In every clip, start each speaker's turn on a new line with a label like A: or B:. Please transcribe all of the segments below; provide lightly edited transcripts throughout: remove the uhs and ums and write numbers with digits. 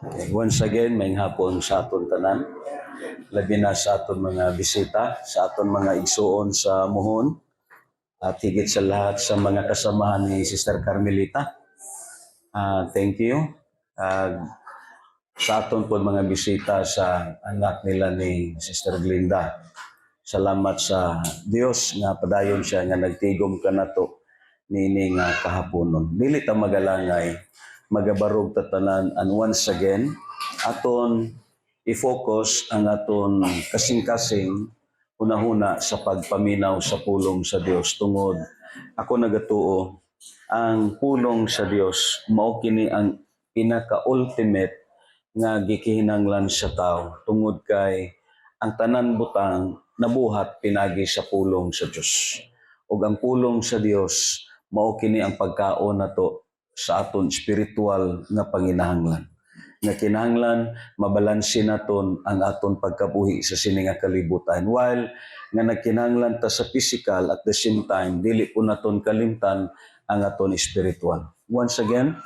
A: Okay, once again, may hapon sa aton tanan. Labi na sa aton mga bisita, sa aton mga igsuon sa muhon, at higit sa lahat sa mga kasamahan ni Sister Carmelita. Thank you. Sa aton po mga bisita sa anak nila ni Sister Glinda. Salamat sa Dios nga padayon siya nga nagtigom ka nato nini nga kahaponon. Dili ta magalangay, magabarog ta tanan, and once again aton i-focus ang aton kasing-kasing hunahuna sa pagpaminaw sa pulong sa Dios. Tungod ako nagatuo ang pulong sa Dios mao kini ang pinaka-ultimate nga gikinahanglan sa tao, tungod kay ang tanan butang nabuhat pinagi sa pulong sa Dios. Ug ang pulong sa Dios mao kini ang pagkaon nato sa aton spiritual nga panginahanglan. Nga kinahanglan mabalanse naton ang aton pagkabuhi sa sini nga kalibutan, while nga nagkinahanglan ta sa physical, at the same time dili po naton kalimtan ang aton spiritual. Once again,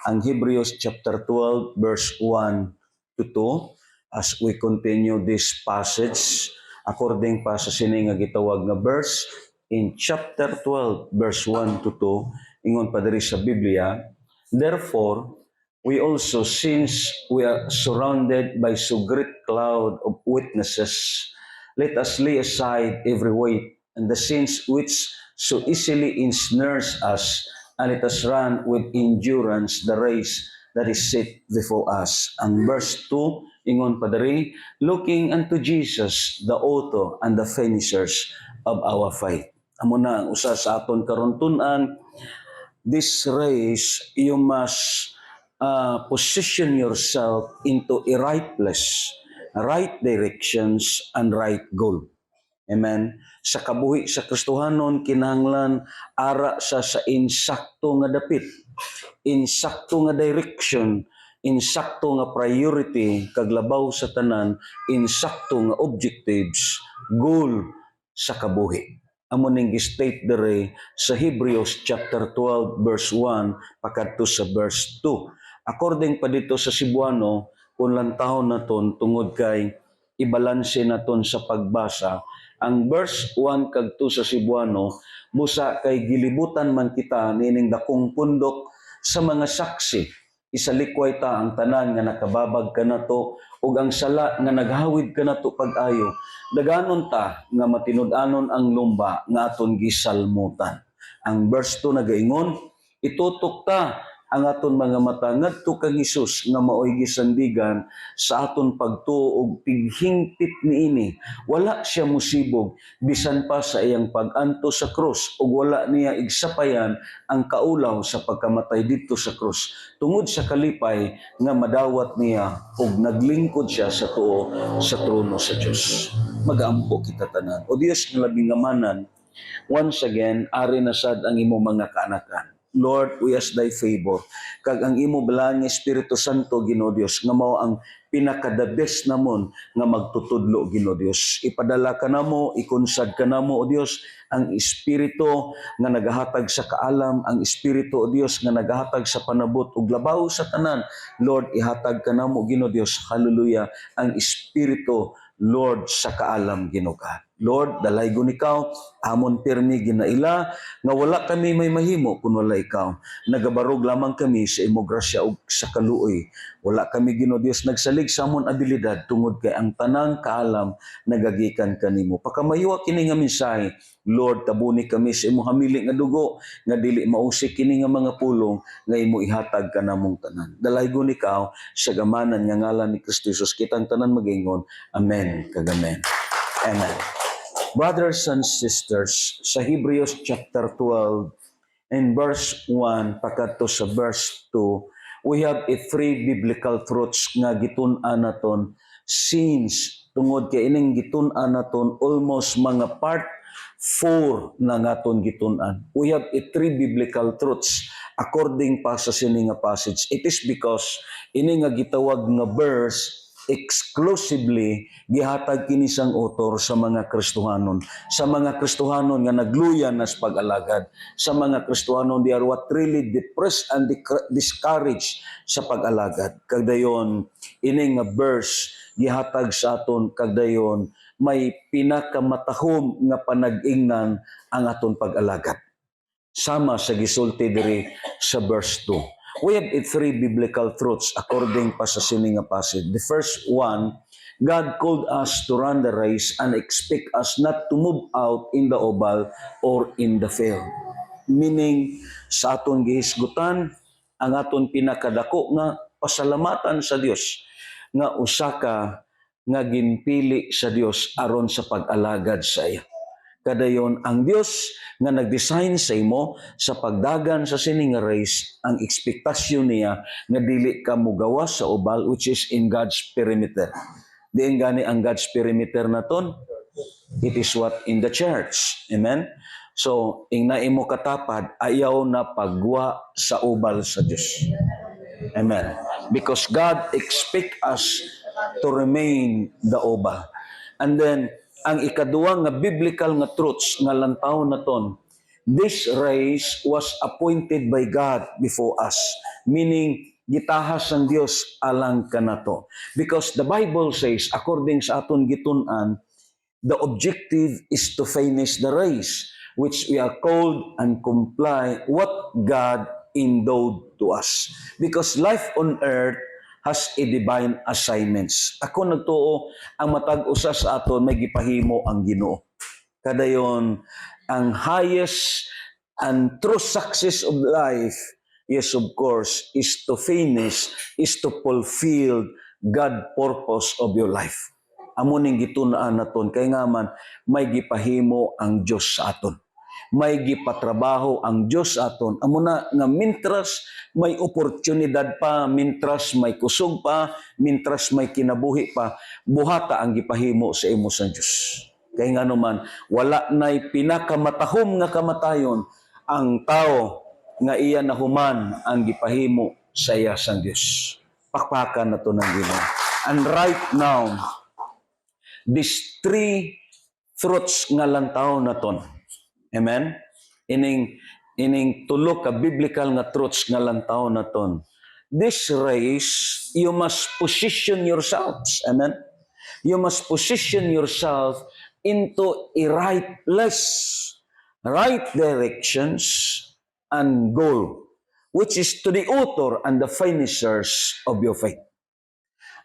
A: ang Hebrews chapter 12 verse 1 to 2, as we continue this passage according pa sa sini nga gitawag nga verse in chapter 12 verse 1 to 2, ingon pa diri sa Biblia, therefore we also, since we are surrounded by so great cloud of witnesses, let us lay aside every weight and the sins which so easily ensnares us, and let us run with endurance the race that is set before us. Ang verse 2, ingon pa diri, looking unto Jesus, the author and the finishers of our faith. Amo na ang usa sa aton karon tun-an, this race you must position yourself into a right place, right directions, and right goal. Amen. Sa kabuhi sa Kristohanon, kinahanglan ara sa insakto nga dapit, insakto nga direction, insakto nga priority, kaglabaw sa tanan, insakto nga objectives, goal sa kabuhi. Amo ning gi-state dere sa Hebrews chapter 12 verse 1 pakadto sa verse 2. According pa dito sa Cebuano, kung lantahon naton tungod kay ibalanse naton sa pagbasa, ang verse 1 kag 2 sa Cebuano, busa kay gilibutan man kita nining dakong pundok sa mga saksi. Isalikway ta ang tanan nga nakababag ka nato ug ang sala nga naghawid ka nato pag-ayo. Daganon ta nga matinud-anon ang lumba nga aton gisalmutan. Ang verse 2 nagaingon, itutok ta ang aton mga mata ngadto kang Hesus nga maoy gisandigan sa aton pagtuo og pighingpit niini. Wala siya musibog bisan pa sa iyang pag-anto sa krus, ug wala niya igsapayan ang kaulaw sa pagkamatay didto sa krus. Tungod sa kalipay nga madawat niya ug naglingkod siya sa tuo sa trono sa Dios. Magaampo kita tanan. O Dios nga labing amanan, once again ari na sad ang imo mga kaanakan. Lord, we ask thy favor. Kag ang imo balang nga Espiritu Santo, Ginoo Dios, nga mao ang pinaka-the best namon nga magtutudlo, Ginoo Dios. Ipadala ka namo, ikonsad ka namo, O Dios, ang Espiritu nga nagahatag sa kaalam, ang Espiritu, O Dios, nga nagahatag sa panabot ug labaw sa tanan. Lord, ihatag ka namo, Ginoo Dios, hallelujah, ang Espiritu, Lord, sa kaalam, Ginoo God. Lord, dalaygon ikaw, amon pirmi ginaila, nga wala kami may mahimo kung wala ikaw. Nagabarog lamang kami sa imo grasya ug sa kaluoy. Wala kami, Ginoo Dios, nagsalig sa amon abilidad tungod kay ang tanang kaalam nagagikan kanimo. Pakamayo kini nga mensahe, Lord, tabuni kami sa imo hamili nga dugo, nga dili mausik kini nga mga pulong nga imo ihatag kanamong tanan. Dalaygon ikaw sa gamanan nga ngalan ni Kristo Jesus, kitang tanan magingon. Amen kag amen. Amen. Brothers and sisters, sa Hebrews chapter 12 and verse 1 pakadto sa verse 2, we have a three biblical truths nga gitun-an naton since tungod kay ining gitun-an naton almost mga part 4 na naton gitun-an. We have a three biblical truths according pa sa sini nga passage. It is because ini nga gitawag nga verse exclusively gihatag kini sang author sa mga Kristohanon. Sa mga Kristohanon nga nagluya na sa pag-alagad. Sa mga Kristohanon, they are what really depressed and discouraged sa pag-alagad. Kagdayon, ining nga verse gihatag sa aton kagdayon may pinakamatahom nga panag-ingnan ang aton pag-alagad. Sama sa gisulti diri sa verse 2. We have three biblical truths according pa sa sini nga passage. The first one, God called us to run the race and expect us not to move out in the oval or in the field. Meaning, sa aton gihisgutan, ang aton pinakadako nga pasalamatan sa Dios nga usaka nga ginpili sa Dios aron sa pag-alagad sa iya. Kadayon ang Dios nga nag-design sa imo sa pagdagan sa sining race, ang ekspektasyon niya nga dili ka mugawa sa ubal, which is in God's perimeter. Diin gani ang God's perimeter naton? It is what? In the church. Amen? So, ing na imo katapad, ayaw na pagwa sa ubal sa Dios. Amen. Because God expect us to remain the ubal. And then, ang ikaduwa nga biblical nga truths nga lantaw naton, this race was appointed by God before us. Meaning, gitahas ang Dios alang kanato. Because the Bible says, according sa aton gitun-an, the objective is to finish the race, which we are called and comply what God endowed to us. Because life on earth has a divine assignments. Ako nagtuo, ang matag usa sa aton may gipahimo ang Ginoo. Kadayon, ang highest and true success of life, yes, of course, is to finish, is to fulfill God purpose of your life. Amo ning gitun-an naton kay nga man may gipahimo ang Dios sa aton. May gipatrabaho ang Dios aton. Amo na nga mintras may oportunidad pa, mintras may kusog pa, mintras may kinabuhi pa, buhata ang gipahimo sa imo sa Dios. Kay nga naman wala nay pinakamatahom nga kamatayon ang tao nga iya nahuman ang gipahimo sa iya sang Dios. Pakpakan nato ng Ginoo. And right now, these three truths nga lantaw naton. Amen? Ining tulo ka biblical nga truths nga lantaw naton. This race, you must position yourselves. Amen? You must position yourself into a right place, right directions, and goal, which is to the author and the finishers of your faith.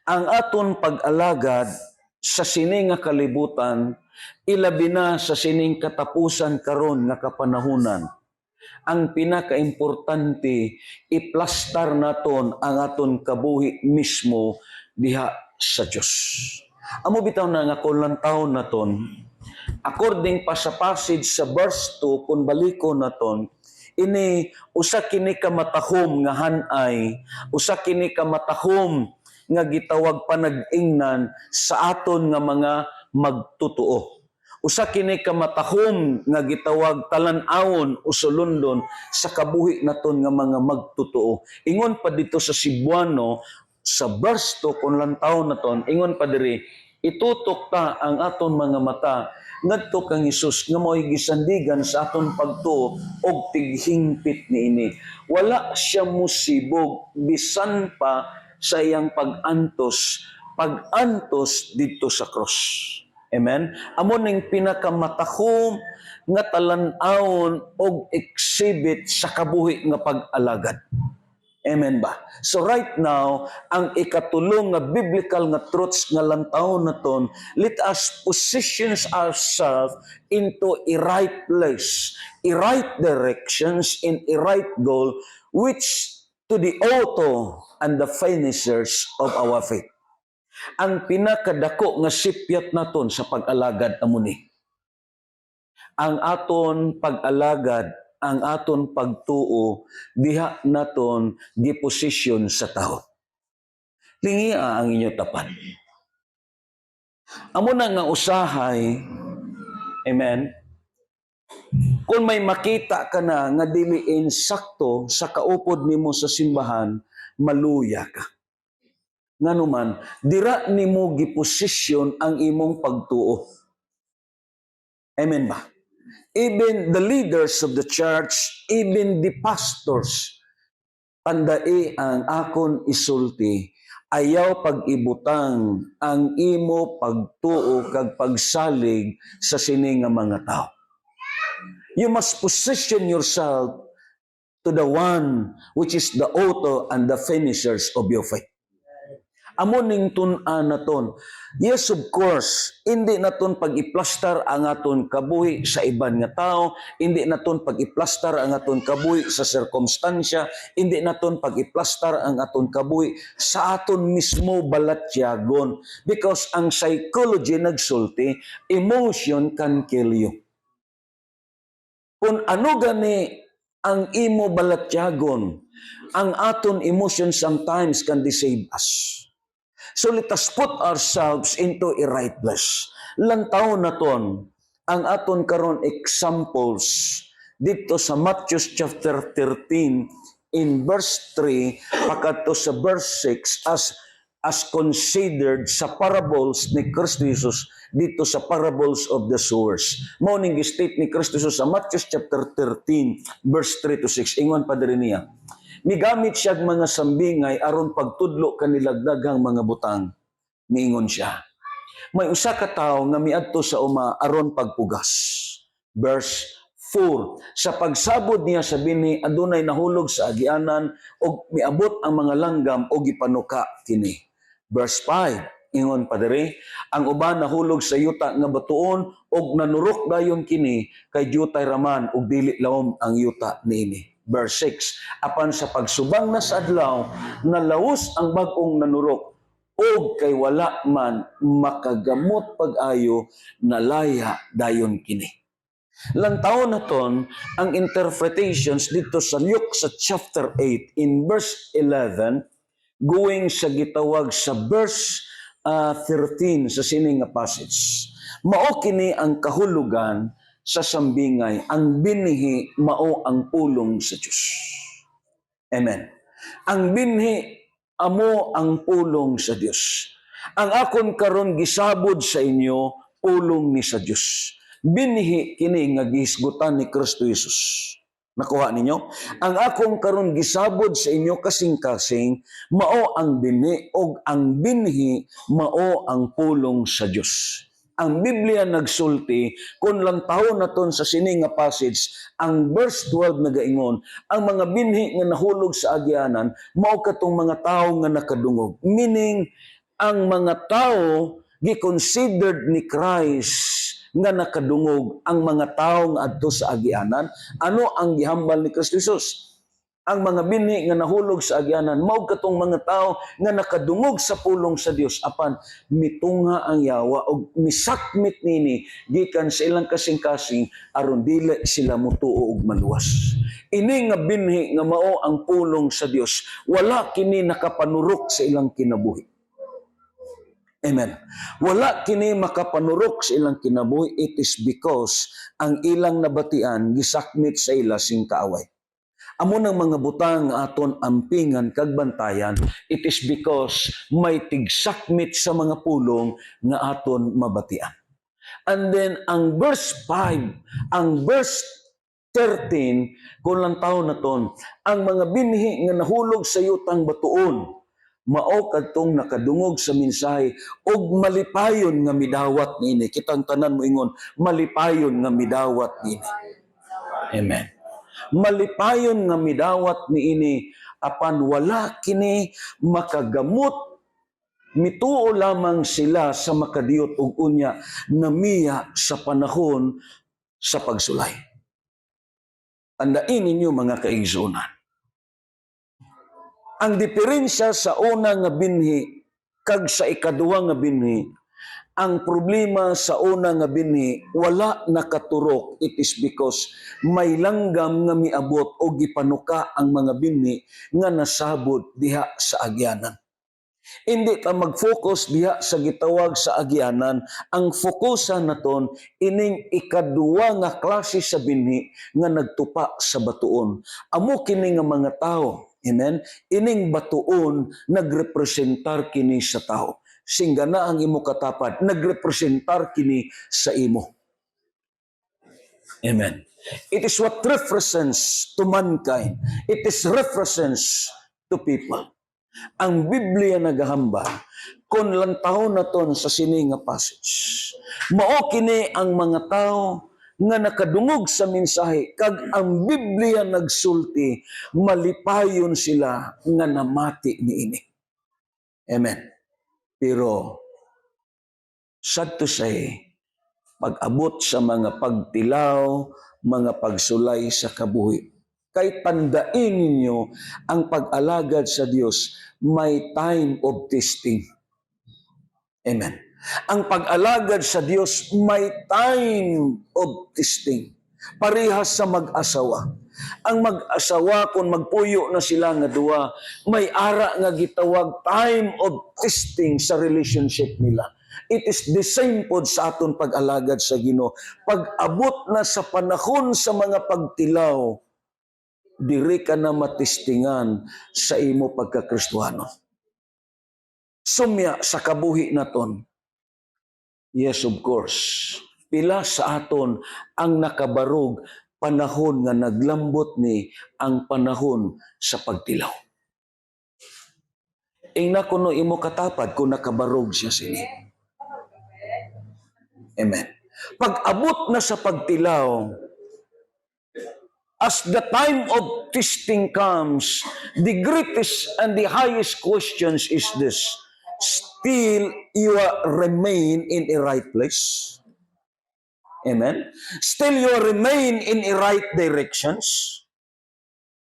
A: Ang aton pag-alagad sa sining nga kalibutan, ilabi na sa sining katapusan karon nga kapanahunan, ang pinaka-importante, iplastar naton ang aton kabuhi mismo diha sa Dios. Amo bitaw na nga kung lantaw naton, according pa sa passage sa verse 2, kung baliko naton, ini usa kini ka matahom nga hanay, usa kini ka matahom nga gitawag panag-ingnan sa aton nga mga magtutuo. Usa kini ka matahom nga gitawag talan-awon o sulundon sa kabuhi naton nga mga magtutuo. Ingon pa dito sa Cebuano, sa verse 2 kung lantaw naton, ingon pa diri, itutok ta ang aton mga mata ngadto kang Hesus nga mo'y gisandigan sa aton pagtuo og tighingpit niini. Wala siya musibog bisan pa sa iyang pag-antos dito sa cross. Amen? Amo ning pinakamatahom nga talan-awon og exhibit sa kabuhi nga pag-alagad. Amen ba? So right now, ang ikatulong nga biblical nga truths nga lantaw naton, let us position ourselves into a right place, a right directions, in a right goal, which to the author and the finishers of our faith. Ang pinakadako nga sipyat naton sa pag-alagad amo ni. Ang aton pag-alagad, ang aton pagtuo, diha naton giposisyon sa tao. Lingia ang inyo tapan. Amo na nga usahay, amen, kung may makita ka na nga dili insakto sa kaupod nimo sa simbahan, maluya ka. Nganuman, dira nimo giposisyon ang imong pagtuo. Amen ba? Even the leaders of the church, even the pastors, tandai ang akon isulti, ayaw pag-ibutang ang imo pagtuo kag pagsalig sa sini nga mga tao. You must position yourself to the one which is the author and the finishers of your faith. Amo ning tun-an naton. Yes, of course, hindi naton pag-iplastar ang aton kabuhi sa iban nga tao, hindi naton pag-iplastar ang aton kabuhi sa sirkumstansya, hindi naton pag-iplastar ang aton kabuhi sa aton mismo balatyagon. Because ang psychology nagsulti, emotion can kill you. Kung ano gani ang imo balatyagon, ang aton emotion sometimes can deceive us. So let us put ourselves into a right place. Lantaw naton ang aton karon examples dito sa Matthew chapter 13 in verse 3 pakadto sa verse 6 as considered sa parables ni Kristo Jesus dito sa parables of the sowers. Mao ning state ni Kristo Jesus sa Matthew chapter 13 verse 3 to 6. Ingon pa diri niya. Migamit siya mga sambingay aron pagtudlo kanilagdaghang mga butang. Miingon siya. May usa ka tawo nga miadto sa uma aron pagpugas. Verse 4. Sa pagsabod niya sa binhi adunay nahulog sa agianan ug miabot ang mga langgam ug gipanuka kini. Verse 5. Ingon pa diri, ang uban nahulog sa yuta nga batuon ug nanurok dayon kini kay jutay raman ug dili lawom ang yuta niini. Verse 6, apan sa pagsubang na sa adlaw, nalaos ang bag-ong nanurok, og kay wala man makagamot pag-ayo, nalaya dayon kini. Lantaw na ton, ang interpretations dito sa Luke sa chapter 8, in verse 11, going sa gitawag sa verse 13 sa sining nga passage. Mao kini ang kahulugan sa sambingay, ang binhi mao ang pulong sa Diyos. Amen. Ang binhi amo ang pulong sa Diyos. Ang akon karon gisabod sa inyo, pulong ni sa Diyos. Binhi kini nga gihisgutan ni Kristo Jesus. Nakuha ninyo? Ang akong karon gisabod sa inyo kasing-kasing, mao ang binhi, o ang binhi mao ang pulong sa Diyos. Ang Biblia nagsulti, kung lantaw naton sa sini nga passage, ang verse 12 nagaingon, ang mga binhi nga nahulog sa agyanan, mao katong mga tao nga nakadungog. Meaning, ang mga tao gi-considered ni Christ nga nakadungog, ang mga tao nga adto sa agyanan. Ano ang gihambal ni Kristo Jesus? Ang mga binhi nga nahulog sa agyanan, mao katong mga tao nga nakadungog sa pulong sa Dios, apan mitunga ang yawa og misakmit nini gikan sa ilang kasing-kasing aron dili sila mutuo og maluwas. Ini nga binhi nga mao ang pulong sa Dios, wala kini nakapanurok sa ilang kinabuhi. Amen. Wala kini makapanurok sa ilang kinabuhi, it is because ang ilang nabatian gisakmit sa ila sing kaaway. Amo ng mga butang aton ampingan kag bantayan, it is because may tigsakmit sa mga pulong nga aton mabatian. And then ang verse 5, ang verse 13, kung lang taon na ton, ang mga binhi nga nahulog sa yutang batuon, mao kadtong nakadungog sa mensahe og malipayon nga midawat niini. Kitang tanan mo ingon, malipayon nga midawat niini. Amen. Malipayon nga midawat niini, apan wala kini makagamot, mituo lamang sila sa makadiyot og unya namiya sa panahon sa pagsulay. Andain ninyo mga kaigsunan. Ang diferensya sa una nga binhi kag sa ikaduha nga binhi, ang problema sa una nga binhi, wala nakaturok. It is because may langgam nga miabot o gipanuka ang mga binhi nga nasabot diha sa agyanan. Hindi ka mag-focus diha sa gitawag sa agyanan. Ang fokusan naton ining ikaduwa nga klase sa binhi nga nagtupa sa batuon. Amo kini nga mga tao. Amen? Ining batuon nagrepresentar kini sa tao. Singgana ang imo katapat, nagrepresentar kini sa imo. Amen. It is what represents to mankind. It is represents to people. Ang Biblia nagahamba kung lantaw na ton sa sini nga passage. Mao kini ang mga tao nga nakadungog sa mensahe kag ang Biblia nagsulti malipayon sila nga namati niini. Amen. Pero sad to say, pag-abot sa mga pagtilaw, mga pagsulay sa kabuhi, kay tandain ninyo ang pag-alagad sa Dios may time of testing. Amen. Ang pag-alagad sa Dios may time of testing. Parehas sa mag-asawa. Ang mag-asawa kung magpuyo na sila nga duwa, may ara nga gitawag time of testing sa relationship nila. It is the same pod sa aton pag-alagad sa Ginoo. Pag-abot na sa panahon sa mga pagtilaw, diri ka na matistingan sa imo pagkakristuhano. Sumya sa kabuhi naton. Yes, of course. Pila sa aton ang nakabarog panahon nga naglambot ni ang panahon sa pagtilaw. Ingna kuno imo katapad kung nakabarog siya sini. Amen. Pag-abot na sa pagtilaw, as the time of testing comes, the greatest and the highest questions is this: still you remain in a right place? Amen? Still you remain in a right directions?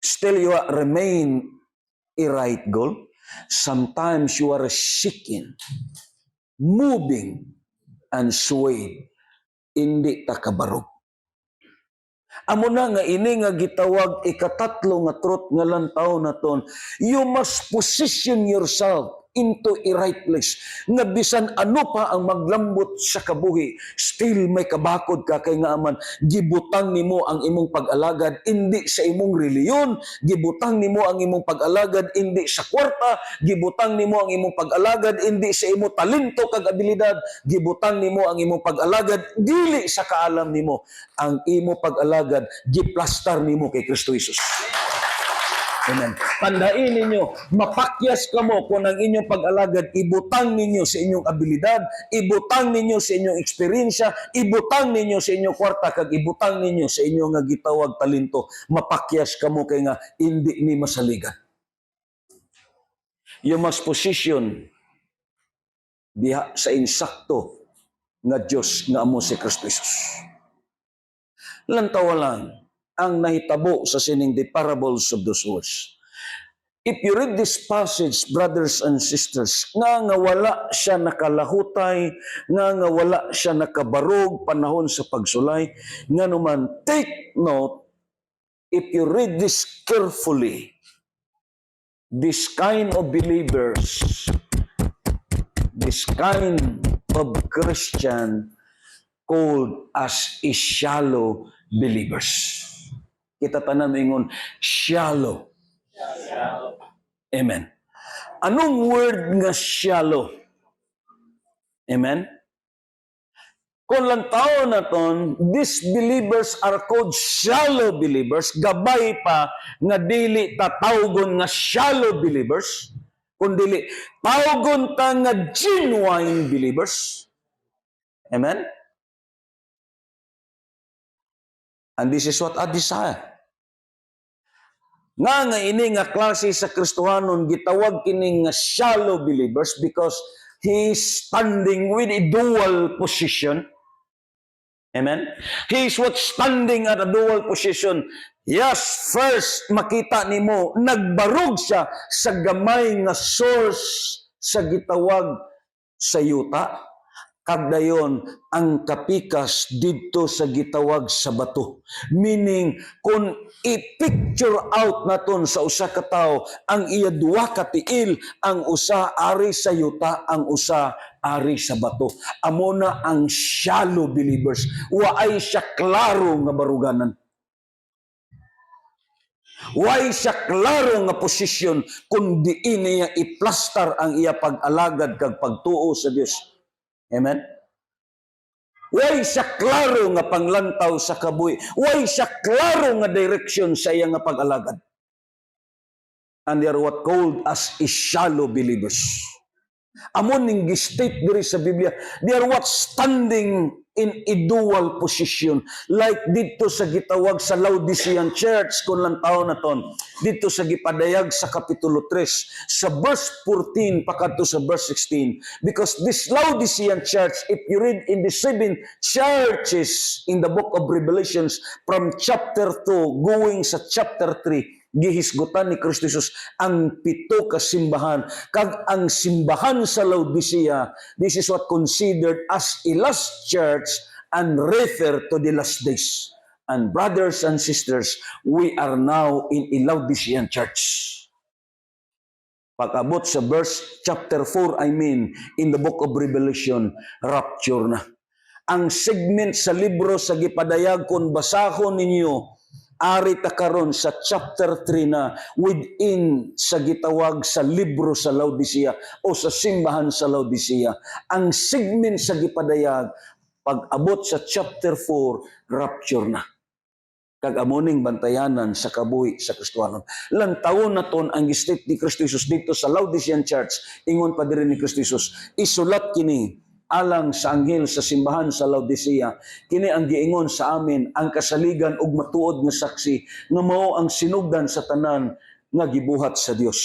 A: Still you remain a right goal? Sometimes you are seeking, moving, and swayed. Hindi takabarog. Amo na nga ini nga gitawag ikatatlo nga truth nga lantaw naton. You must position yourself into a right place. Nga bisan ano pa ang maglambot sa kabuhi, still may kabakod ka kay nga aman gibutang nimo ang imong pag-alagad hindi sa imong reliyon, gibutang nimo ang imong pag-alagad hindi sa kwarta, gibutang nimo ang imong pag-alagad hindi sa imong talento kag abilidad, gibutang nimo ang imong pag-alagad dili sa kaalam nimo. Ang imo pag-alagad giplastar nimo kay Kristo Jesus. Amen. Tandain ninyo, mapakyas ka mo kung ang inyong pag-alagad, ibutang ninyo sa inyong abilidad, ibutang ninyo sa inyong eksperyensya, ibutang ninyo sa inyong kwarta, kag ibutang ninyo sa inyong nga gitawag talento. Mapakyas ka mo kay nga hindi ni masaligan. You must position diha sa insakto nga Diyos nga amo si Kristo Jesus. Lantawa lang ang nahitabo sa sining the parables of the source. If you read this passage, brothers and sisters, nga wala siya nakalahutay, nga wala siya nakabarog panahon sa pagsulay, nga naman, take note, if you read this carefully, this kind of believers, this kind of Christian called as a shallow believers. Kita tanan ingon shallow. Amen. Anong word nga shallow? Amen. Kung lang tao na ton, these believers are called shallow believers. Gabay pa nga dili tatawgon nga shallow believers, kundi tawgon ta nga genuine believers. Amen. And this is what I desire. Nga ini nga klase sa Kristohanon gitawag kini nga shallow believers because he is standing with a dual position. Amen? He is what standing at a dual position. Yes, first makita nimo nagbarog siya sa gamay nga source sa gitawag sa yuta. Kagdayon ang kapikas didto sa gitawag sa bato. Meaning, kung i-picture out naton sa usa ka tawo, ang iya duwa ka tiil, ang usa ari sa yuta, ang usa ari sa bato. Amo na ang shallow believers. Waay siya klaro nga baruganan. Way siya klaro nga posisyon kung diin niya iplastar ang iya pag-alagad kag pagtuo sa Dios. Amen? Way siya klaro nga panglantaw sa kabuhi. Way siya klaro nga direksyon sa iya nga pag-alagad. And they are what called as shallow believers. Amon ning gistate diri sa Biblia, they are what standing in a dual position. Like dito sa gitawag sa Laodicean Church, kung lang taon na ton, dito sa gipadayag sa Kapitulo 3, sa verse 14, pakadto sa verse 16. Because this Laodicean Church, if you read in the 7 churches in the book of Revelations, from chapter 2 going sa chapter 3, gihisgutan ni Kristo Jesus ang 7 ka simbahan. Kag ang simbahan sa Laodicea, this is what considered as a last church and refer to the last days. And brothers and sisters, we are now in a Laodicean church. Pag-abot sa verse chapter 4, in the book of Revelation, rapture na. Ang segment sa libro sa gipadayag kung basahon ninyo, ari ta karon sa chapter 3 na within sa gitawag sa libro sa Laodicea o sa simbahan sa Laodicea. Ang segment sa gipadayag, pag-abot sa chapter 4, rapture na. Kag amoning bantayanan sa kabuhi sa Kristohanon. Lang taon na ton ang gistate ni Kristo Jesus dito sa Laodicean Church, ingon pa diri ni Kristo Jesus, isulat kini alang sa anghel sa simbahan sa Laodicea, kini ang giingon sa amin ang kasaligan ug matuod nga saksi nga mao ang sinugdan sa tanan nga gibuhat sa Dios.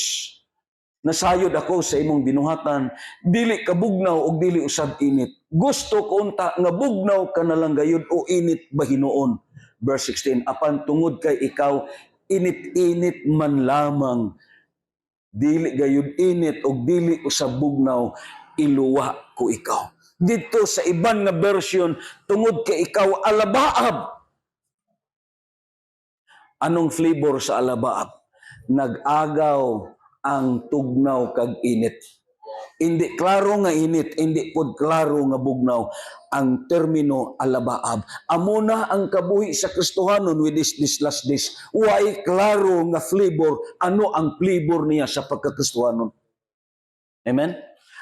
A: Nasayod ako sa imong binuhatan, dili ka bugnaw ug dili usab init. Gusto ko unta nga bugnaw ka na lang gayud o init ba hinuon. Verse 16, apan tungod kay ikaw init-init man lamang, dili gayud init ug dili usab bugnaw, iluwa ko ikaw. Dito sa iban nga version, tungod kay ikaw alabaab. Anong flavor sa alabaab? Nag-agaw ang tugnaw kag init. Hindi klaro nga init, hindi pod klaro nga bugnaw ang termino alabaab. Amo na ang kabuhi sa Kristohanon with this last days. Why klaro nga flavor? Ano ang flavor niya sa pagkakristohanon? Amen?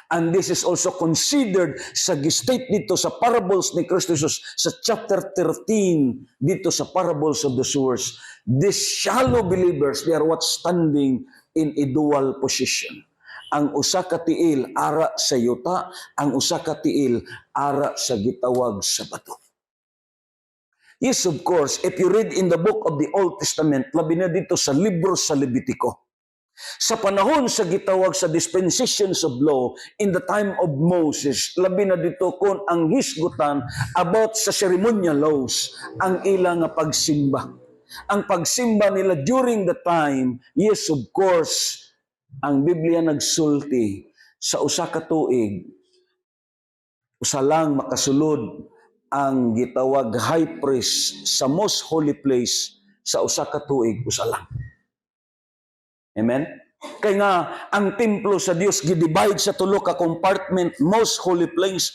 A: And this is also considered sa gistate dito sa parables ni Kristo Jesus sa chapter 13 dito sa parables of the sewers. These shallow believers, they are what standing in a dual position. Ang usa ka tiil ara sa yuta, ang usa ka tiil ara sa gitawag sa bato. Yes, of course, if you read in the book of the Old Testament, labi na dito sa libro sa Levitico, sa panahon sa gitawag sa dispensations of law, in the time of Moses, labi na dito kung ang hisgutan about sa ceremonial laws, ang ilang pagsimba. Ang pagsimba nila during the time, yes, of course, ang Biblia nagsulti sa usa ka tuig, usa lang makasulod ang gitawag high priest sa most holy place sa usa ka tuig, usa lang. Amen? Kaya nga, ang templo sa Dios gidivide sa tulo ka compartment, most holy place,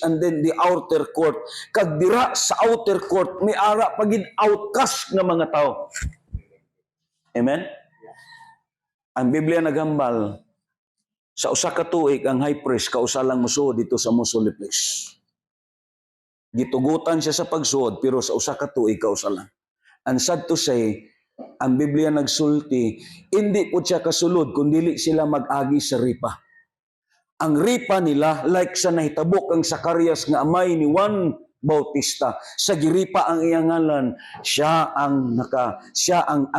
A: and then the outer court. Kag dira sa outer court, may ara pagid outcast nga mga tao. Amen? Ang Biblia naghambal, sa usa ka tuig ang high priest, kausa lang musuod dito sa most holy place. Gitugutan siya sa pagsuod, pero sa usa ka tuig, kausa lang. And sad to say, ang Biblia nagsulti, hindi po siya kasulod kung dili sila mag-agi sa ripa. Ang ripa nila, like sa nahitabok ang Zacarias nga amay ni Juan Bautista, sa giripa ang iyang ngalan, siya ang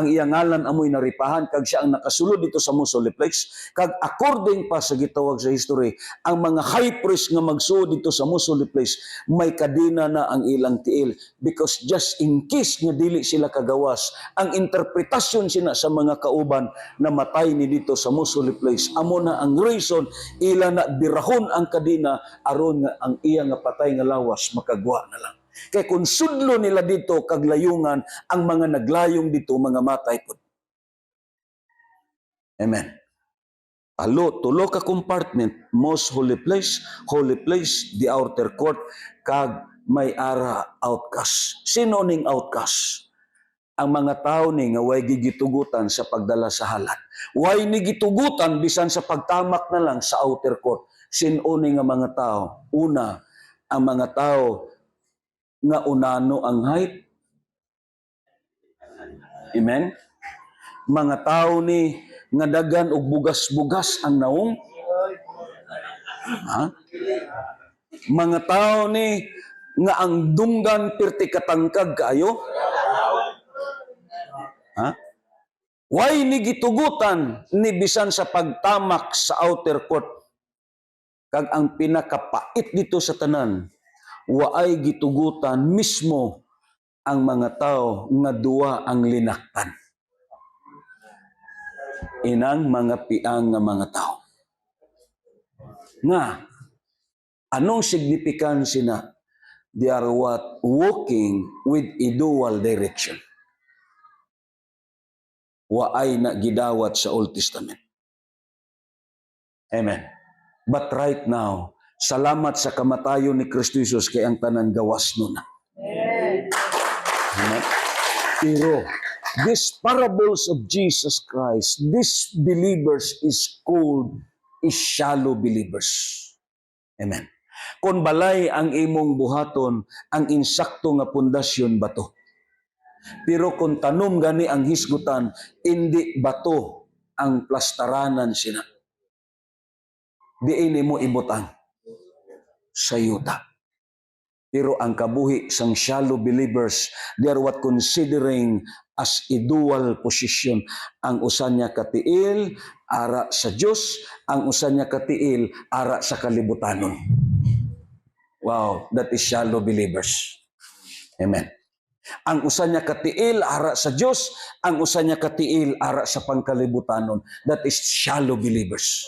A: iyang ngalan amoy naripahan, kag siya ang nakasulod dito sa most holy place. Kag according pa sa gitawag sa history, ang mga high priest nga magsuod dito sa most holy place, may kadina na ang ilang tiil, because just in case nga dili sila kagawas, ang interpretasyon sina sa mga kauban na matay ni dito sa most holy place, amo na ang reason ila na birahon ang kadina aron nga ang iya nga patay nga lawas makagwa na lang. Kaya kung sudlo nila dito kaglayungan, ang mga naglayong dito mga matay po. Amen. Tulo ka compartment, most holy place, the outer court, kag may ara outcast. Sino ning outcast? ang mga tao ni nga way gigitugutan sa pagdala sa halad. Way ni gitugutan bisan sa pagtamak na lang sa outer court. Sinuni nga mga tao. Una, ang mga tao nga unano ang height. Amen? Mga tao ni nga dagan og bugas-bugas ang naong. Ha? Mga tao ni nga ang dunggan perti katangkag kaayo. Ha? Way ni gitugutan ni bisan sa pagtamak sa outer court. Kag ang pinakapait dito sa tanan, waay gitugutan mismo ang mga tao nga duwa ang linaktan. Inang mga piang nga mga tao. Nga, anong significance na? They are what? Walking with a dual direction. Waay na gidawat sa Old Testament. Amen. But right now, salamat sa kamatayon ni Kristo Jesus kay ang tanan gawas nun na. Amen. Pero, these parables of Jesus Christ, these believers is called shallow believers. Amen. Kung balay ang imong buhaton, ang insakto nga pundasyon bato. Pero kung tanom gani ang hisgutan, hindi bato ang plastaranan sina. Diin mo ibutang sa yuta. Pero ang kabuhi sang shallow believers, they are what considering as a dual position. Ang usan niya katiil, ara sa Diyos. Ang usan niya katiil, ara sa kalibutanon. Wow, that is shallow believers. Amen. Ang usan niya katiil, ara sa Diyos. Ang usan niya katiil, ara sa pangkalibutanon. That is shallow believers.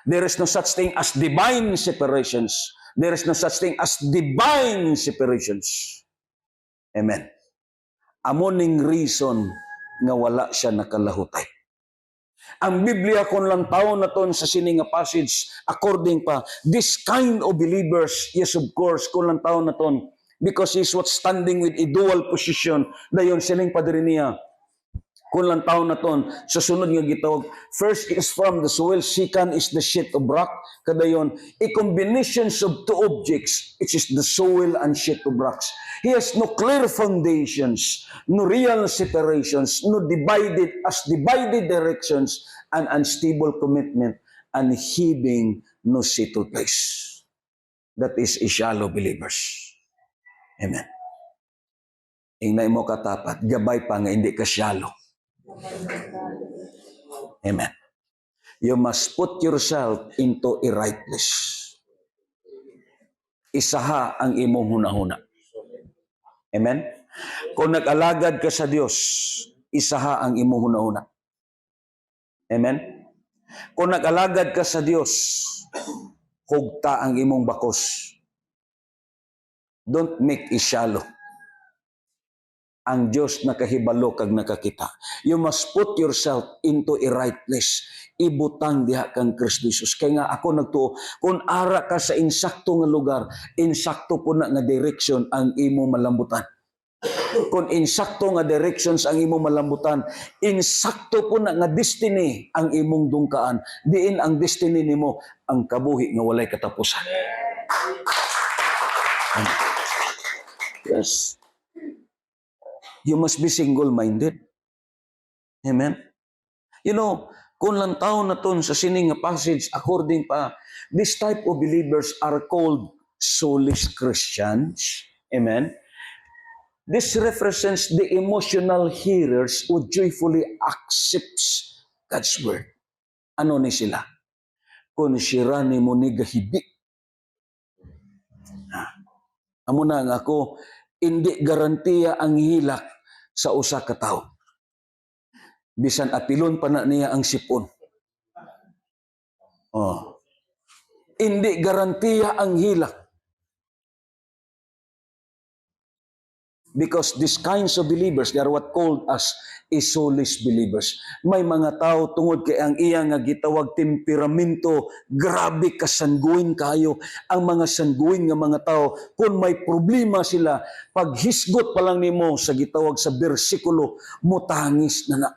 A: There is no such thing as divine separations. There is no such thing as divine separations. Amen. Amoning reason nga wala siya nakalahutay. Ang Biblia kung lang taon na ton sa sining nga passage, according pa, this kind of believers, yes of course, kung lang taon na ton, because he's what standing with a dual position, dayon sining padiri niya, kung lang taon na ton, sa sunod nga gitawag, first is from the soil, second is the sheet of rock, kadayon, a combination of two objects, which is the soil and sheet of rocks. He has no clear foundations, no real separations, no divided directions, and unstable commitment, and heaving no settled place. That is a shallow believers. Amen. Ingay mo katapat, gabay pa nga hindi ka shallow. Amen. You must put yourself into a right place. Isaha ang imong hunahuna. Amen? Kung nag-alagad ka sa Diyos, isaha ang imong hunahuna. Amen? Kung nag-alagad ka sa Diyos, hugta ang imong bakos. Don't make it shallow. Ang Diyos nakahibalo kag nakakita. You must put yourself into a right place. Ibutang diha kang Kristo Jesus. Kaya nga ako nagtuo, kung ara ka sa insakto nga lugar, insakto po na nga direction ang imo malambutan. Kung insakto nga directions ang imo malambutan, insakto po na nga destiny ang imong dungkaan. Diin ang destiny nimo ang kabuhi nga walay katapusan. Yes. You must be single-minded. Amen? You know, kung lang taon na ton sa sining nga passage, according pa, this type of believers are called soulless Christians. Amen? This represents the emotional hearers who joyfully accepts God's word. Ano ni sila? Kung sira ni mo ni gahibi. Amo na nga ako, hindi garantiya ang hilak sa usa ka tawo. Bisan apilon pa na niya ang sipon. Oh. Hindi garantiya ang hilak. Because these kinds of believers, they are what called as soulless believers. May mga tao tungod kay ang iya nga gitawag temperamento, grabe kasangguin kayo. Ang mga sangguin nga mga tao, kung may problema sila, paghisgot pa lang nimo sa gitawag sa bersikulo, mutangis na na.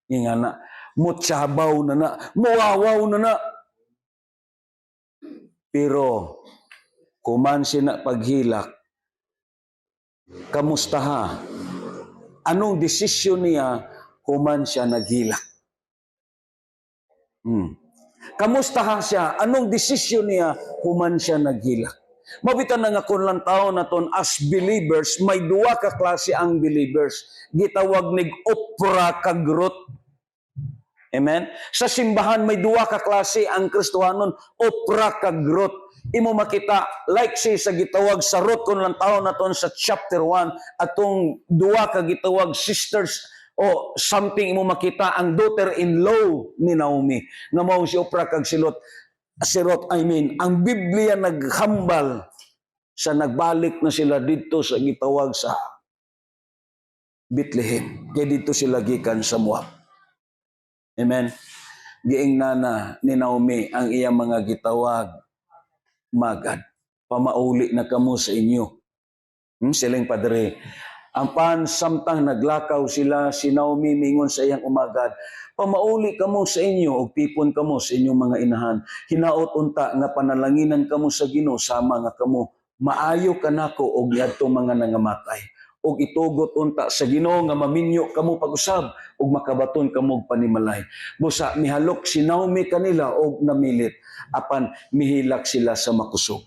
A: Nga na, mutsabaw na na, muwawaw na na. Pero, kuman sina paghilak, kamusta ha? Anong desisyon niya kuman siya naghilak? Kamusta ha siya? Anong desisyon niya kuman siya naghilak? Mabitan na nga kung lang tao na ton as believers, may duwa ka klase ang believers. Gitawag nig opera kagrot. Amen? Sa simbahan may duwa ka klase ang Kristohanon, opera kagrot. Imo makita, like sa gitawag sa rot kung lang tao na ton sa chapter 1, atong duwa ka gitawag sisters o something imo makita ang daughter-in-law ni Naomi. Nga mao si Opra kag silot, ang Biblia naghambal sa nagbalik na sila dito sa gitawag sa Bethlehem. Kaya dito sila gikan sa Moab. Amen. Giing nana ni Naomi ang iyang mga gitawag magad. Pamauli na kamo sa inyo. Siling padre. Ang samtang naglakaw sila, si Naomi mingon sa iyang umagad, pamauli kamo sa inyo, o tipon kamo sa inyong mga inahan. Hinaot unta nga panalanginan kamo sa Ginoo sama nga kamo. Maayo kanako og yadto mga nangamatay. Og itugot unta sa Ginoo nga maminyo kamo pag-usab og makabaton kamo og panimalay. Busa mihalok si Naomi kanila og namilit apan mihilak sila sa makusog.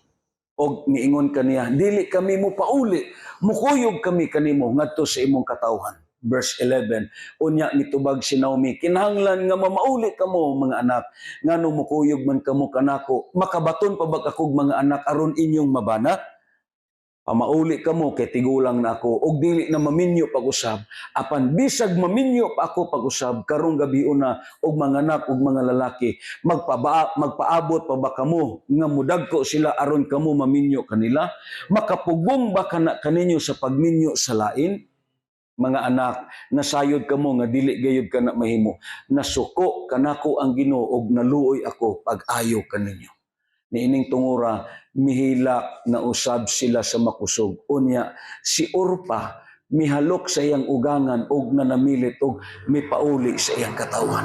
A: Og miingon kaniya, dili kami mo pauli, mukuyog kami kanimo ngadto sa imong katawhan. Verse 11, unya mitubag si Naomi, kinahanglan nga mamauli kamo mga anak, ngano mukuyog man kamo kanako, makabaton pa ba kakog mga anak aron inyong mabana? Pamauli kamo kay tigulang na ako og dili na maminyo pag-usab apan bisag maminyo pa ako pag-usab karong gabi una og mga anak og mga lalaki magpaabot pa ba kamo nga mudagko sila aron kamo maminyo kanila makapugong ba kaninyo sa pagminyo sa lain mga anak nasayod kamo nga dili gayud kana mahimo nasuko kanako ang Ginoo og naluoy ako pag-ayo kaninyo. Niining tungura, mihilak na usab sila sa makusog. Unya, si Orpa, mihalok sa iyang ugangan og nanamilit og mipauli sa iyang katawan.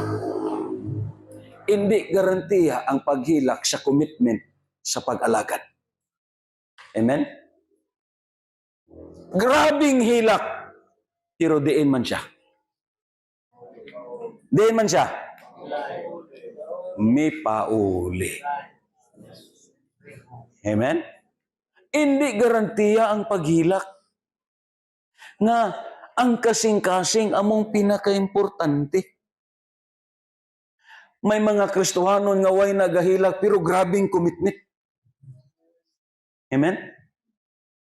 A: Hindi garantiya ang paghilak sa commitment sa pag-alagad. Amen? Grabing hilak, pero diin man siya. Diin man siya. Mipauli. Amen? Hindi garantiya ang paghilak. Nga, ang kasing-kasing among pinaka-importante. May mga Kristohanon nga way nagahilak pero grabing commitment. Amen?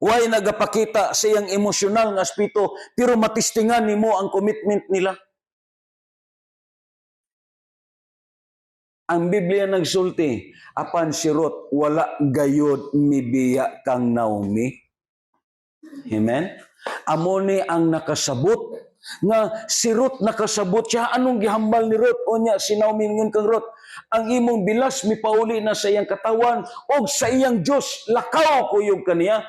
A: Way nagapakita sa iyang emosyonal nga aspeto pero matistingan nimo ang commitment nila. Ang Biblia nagsulti, apan si Ruth, wala gayod mibiya kang Naomi. Amen? Amo ni ang nakasabot. Nga si Ruth nakasabot siya. Anong gihambal ni Ruth? O niya, si Naomi ngun kang Ruth. Ang imong bilas, mipauli na sa iyang katawan o sa iyang Diyos. Lakaw kuyog kaniya.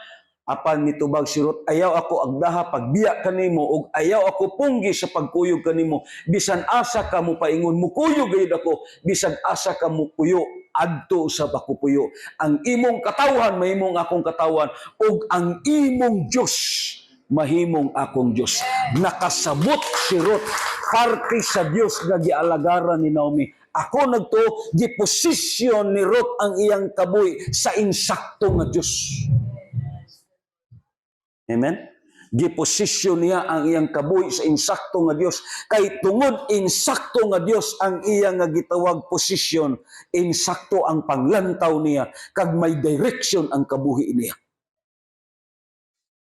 A: Apan mitubag si Ruth, ayaw ako agdaha pagbiya kanimo og ayaw ako punggi sa pagkuyog kanimo. Bisan asa ka mo paingon, mukuyog gayud ako. Bisan asa ka mo puyo, adto sa pakupuyo. Ang imong katawan, mahimong akong katawan. Og ang imong Diyos, mahimong akong Diyos. Nakasabot si Ruth, parte sa Diyos nga gialagaran ni Naomi. Ako nagto, giposisyon ni Ruth ang iyang kabuhi sa insakto nga Diyos. Amen? Giposisyon niya ang iyang kabuhi sa insakto nga Dios. Kay tungod insakto nga Dios ang iyang nga gitawag posisyon, insakto ang panglantaw niya kag may direction ang kabuhi niya.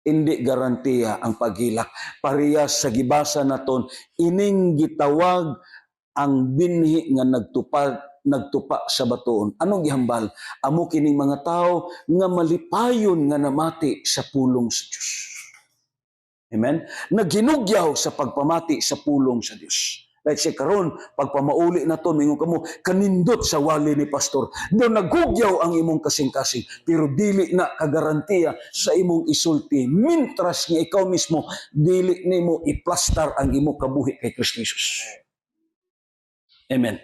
A: Hindi garantiya ang paghilak. Parehas sa gibasa naton, ining gitawag ang binhi nga nagtupad nagtupa sa batuon. Anong gihambal? Amo kining mga tao nga malipayon nga namati sa pulong sa Dios. Amen? Naghinugyaw sa pagpamati sa pulong sa Dios. Like si karon, pagpamauli na to, mingon kamo, kanindot sa wali ni pastor. Doon naghugyaw ang imong kasing-kasing, pero dili na kagarantiya sa imong isulti. Mintras nga ikaw mismo, dili nimo iplastar ang imong kabuhi kay Kristo Jesus. Amen.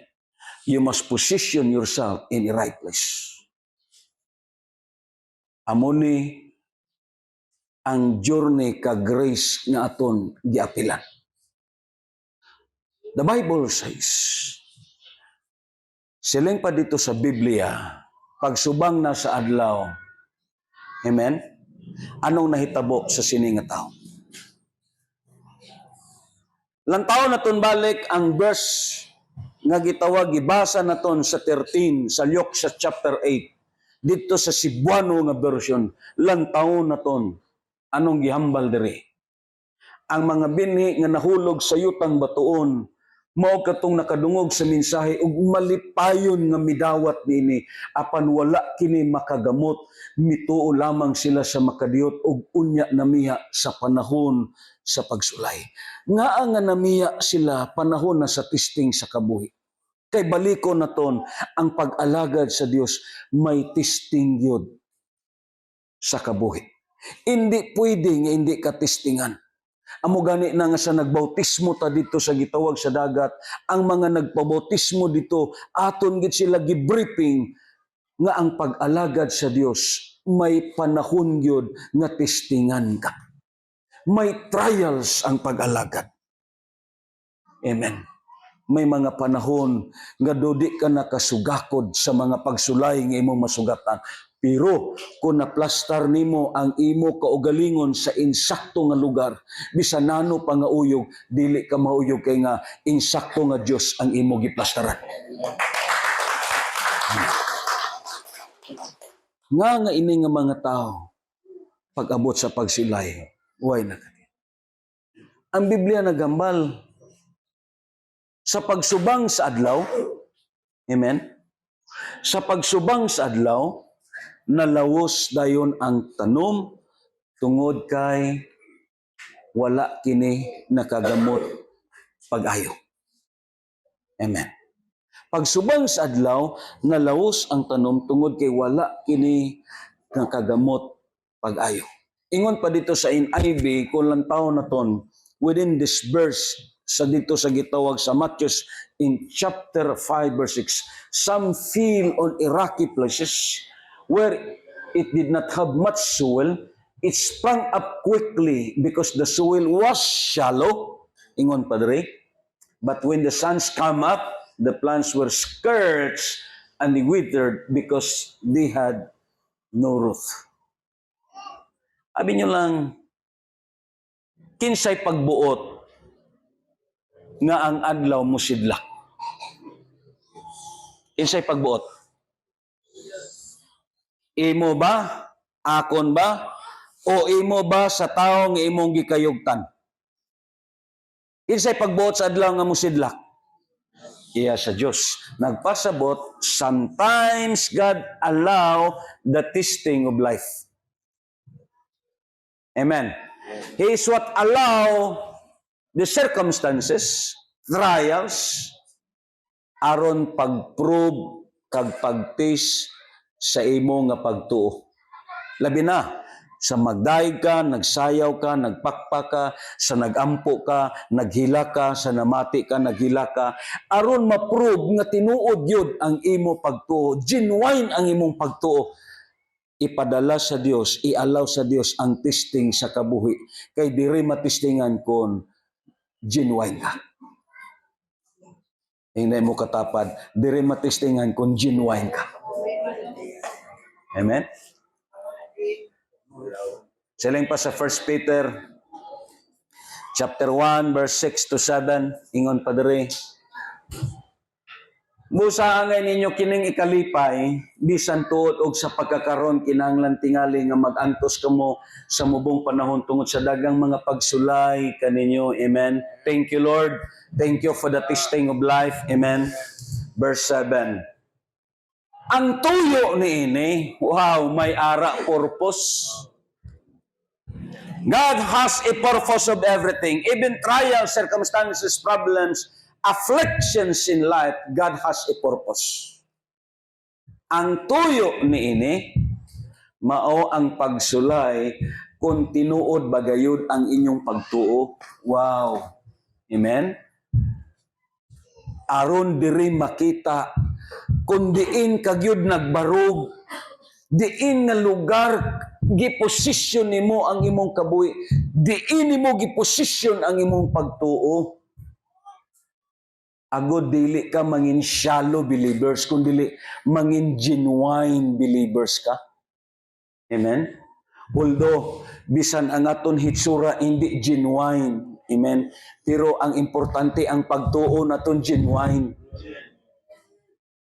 A: You must position yourself in the right place. Amo ni ang journey ka grace nga aton giapilan. The Bible says, siling pa dito sa Biblia, pagsubang na sa adlaw, amen, anong nahitabo sa sini nga tao? Lantaw naton balik ang verse nga gitawag, gibasa naton sa 13, sa Luke sa chapter 8, dito sa Cebuano nga version, lantaw naton, anong gihambal diri? Ang mga binhi nga nahulog sa yutang batuon, mao katong nakadungog sa mensahe ug malipayon nga midawat niini apan wala kini makagamot, mituo lamang sila sa makadiyot ug unya namiya sa panahon sa pagsulay. Nga nga namiya sila panahon na sa testing sa kabuhi. Kay baliko naton ang pag-alagad sa Dios may testing yun sa kabuhi. Hindi pwede nga hindi ka testingan. Amo gani na nga sa nagbautismo ta dito sa gitawag sa dagat, ang mga nagpabautismo dito, aton gid sila gibriefing nga ang pag-alagad sa Dios may panahon gyud nga testingan ka. May trials ang pag-alagad. Amen. May mga panahon nga dodi ka nakasugakod sa mga pagsulay nga imong masugatan. Pero kung naplastar nimo ang imo kaugalingon sa insakto nga lugar, bisan nano pa nga uyog, dili ka mauyog kay nga insakto nga Dios ang imo giplastaran. Nga ini nga mga tao, pag-abot sa pagsilay, why na kani? Ang Biblia nagambal sa pagsubang sa adlaw, amen? Sa pagsubang sa adlaw, nalawos dayon ang tanom tungod kay wala kini nakagamot pag-ayo. Amen. Pagsubang sa adlaw, nalawos ang tanom tungod kay wala kini nakagamot pag-ayo. Ingon pa dito sa NIV, kung lantaw na ton, within this verse, sa dito sa gitawag sa Matthew in chapter 5 verse 6, some fell on rocky places where it did not have much soil. It sprang up quickly because the soil was shallow. Ingon pa diri. But when the suns come up, the plants were scorched and they withered because they had no root. Abi nyo lang, kinsay pagbuot nga ang adlaw mo sidlak. Kinsay pagbuot? Imo ba? Akon ba? O imo ba sa tao nga imong gikayugtan? Kinsay pagbuot sa adlaw nga mo sidlak? Iya sa Dios. Nagpasabot, sometimes God allow the testing of life. Amen. He is what allow the circumstances, trials, aron pag-prove kag pag-test sa imo nga pagtuo. Labi na, sa magdaig ka, nagsayaw ka, nagpakpak ka, sa nagampo ka, naghila ka, sa namati ka, naghila ka, aron ma-prove nga tinuod yun ang imo pagtuo, genuine ang imong pagtuo. Ipadala sa Dios, i-allow sa Dios ang testing sa kabuhi. Kay diri matistingan kon genuine ka. Hindi mo katapad, diri matistingan kon genuine ka. Amen? Siling pa sa 1 Peter chapter 1 verse 6 to 7, ingon pa diri. Busaangay ninyo kining ikalipay, bisan tuod og sa pagkakaron kinahanglan tingali nga mag-antos kamo sa mubong panahon tungod sa dagang mga pagsulay kaninyo. Amen. Thank you, Lord. Thank you for the testing of life. Amen. Verse 7. Ang tuyo ni ini, wow, may ara purpose. God has a purpose of everything. Even trials, circumstances, problems, afflictions in life, God has a purpose. Ang tuyo ni ini, mao ang pagsulay kung tinuod bagayod ang inyong pagtuo. Wow. Amen? Aron diri makita kung diin kagyud nagbarog, diin nga lugar giposisyon nimo ang imong kabuhi, diin nimo giposisyon ang imong pagtuo. Agod dili ka mangin shallow believers, kundi mangin genuine believers ka. Amen? Although, bisan ang aton hitsura hindi genuine. Amen? Pero ang importante ang pagtuo naton genuine.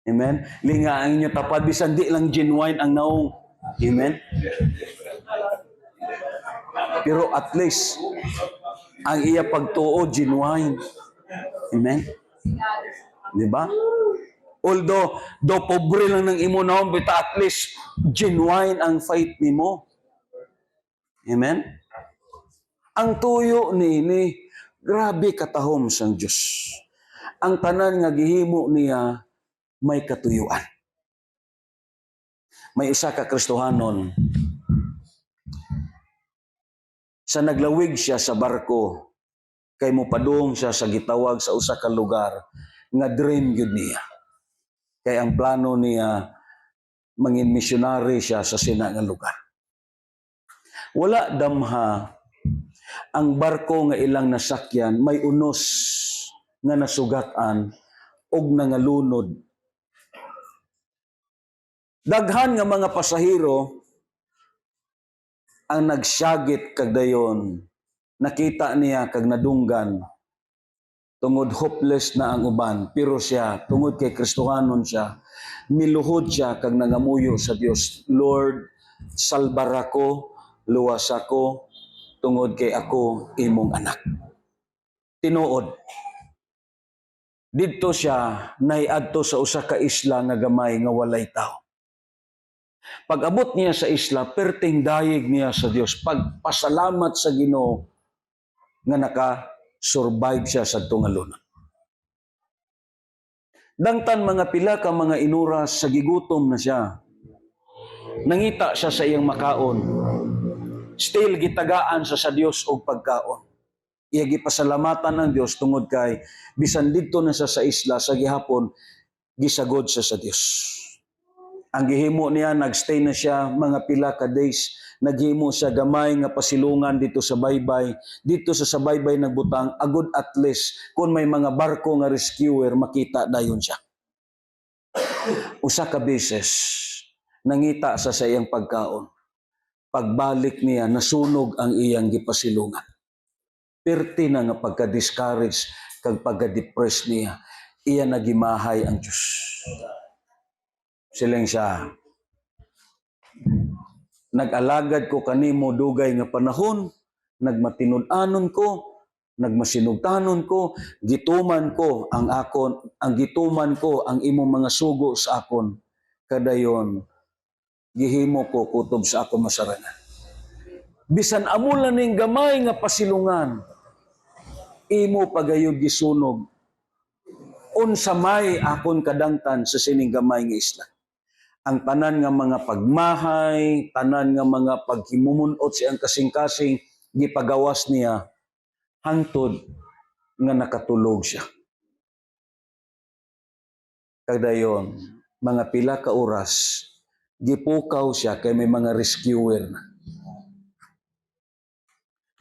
A: Amen? Linga ang inyo tapad, bisan di lang genuine ang naong. Amen? Pero at least, ang iya pagtuo genuine. Amen? Di ba? Although, do pobre lang ng imo naon, but at least, genuine ang faith nimo. Amen? Ang tuyo ni grabe katahom sang Diyos. Ang tanan nga gihimo niya, may katuyuan. May usa ka Kristohanon, sa naglawig siya sa barko, kay mopadung siya sa gitawag sa usa ka lugar, nga dream gyud niya. Kay ang plano niya, mangin missionary siya sa sina nga lugar. Wala damha, ang barko nga ilang nasakyan, may unos nga nasugatan, og nangalunod. Daghan nga mga pasahero, ang nagsyagit kagdayon, nakita niya kag nadunggan, tungod hopeless na ang uban, pero siya, tungod kay Kristohanon siya, miluhod siya kag nangamuyo sa Dios. Lord, salbar ako, luwas ako, tungod kay ako imong anak. Tinuod. Didto siya naiadto sa usa ka isla nga gamay nga walay tao. Pag-abot niya sa isla, perting dayeg niya sa Dios. Pagpasalamat sa Ginoo nga naka-survive siya sa tungalunod. Dangtan mga pila ka mga inuras sa gigutom na siya. Nangita siya sa iyang makaon. Still gitagaan sa Dios og pagkaon. Iya gipasalamatan ang Dios tungod kay bisan didto na siya sa isla sa gihapon gisagod siya sa Dios. Ang gihimo niya, nagstay na siya mga pila ka days, naghimo siya gamay nga pasilungan dito sa baybay, dito sa sabaybay nagbutang, agud at least, kung may mga barko nga rescuer, makita dayon siya. Usa ka beses, nangita sa iyang pagkaon. Pagbalik niya, nasunog ang iyang gipasilungan. Perti na nga pagka-discourage, kag pagka-depress niya, iya nagimahay ang Diyos. Siling siya, nag-alagad ko kanimo dugay nga panahon, nagmatinud-anon ko, nagmasinugtanon ko, gituman ko ang gituman ko ang imong mga sugo sa akon. Kadayon, gihimo ko kutob sa akong masarangan. Bisan amo lang ning gamay nga pasilungan, imo pagayod gisunog. Unsa may akon kadangtan sa sining gamay nga isla. Ang tanan nga mga pagmahay, tanan nga mga paghimumunot siyang kasing-kasing, gipagawas niya, hangtod nga nakatulog siya. Kadayon, mga pila ka oras, gipukaw siya kay may mga rescuer na.